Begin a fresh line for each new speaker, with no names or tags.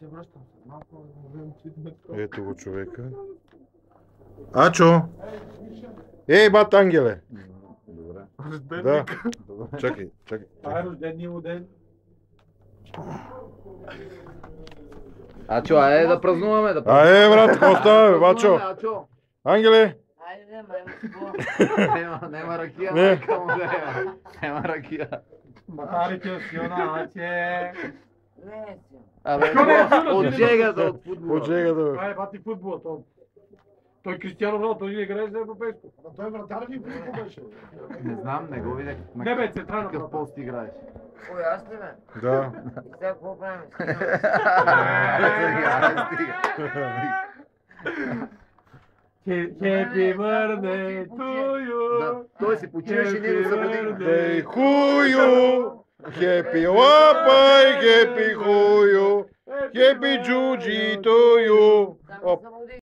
се връщам. Малко вземем цветне.
Ето го човека. Ачо! Ей, бат Ангеле!
Добре.
Да. Чакай.
Това е рождения му ден.
Ачо, айде да празнуваме,
Брат, какво става, бе, Ачо?
Ачо.
Ангеле!
Айде, маймо.
Нема ракия,
Не.
майка му да е. Нема ракия.
Махарите силна, че...
Не е си.
Абе, от жегата, от футбола.
От жегата, бе.
Това е бати футбола. Той Кристиано Роналдо, той не играе за европейско.
Той вратар ли беше?
Не знам, не го видях.
Не бе, централна
Какъв
врата.
пост играеш?
Кой, аз ли бе?
Да.
И сега какво правим?
Happy birthday to you.
Да, той си почиваше и ние го събудихме.
Ей, хую! Хепи лапай, хепи хую! Хепи джуджи to you!
Там се събуди.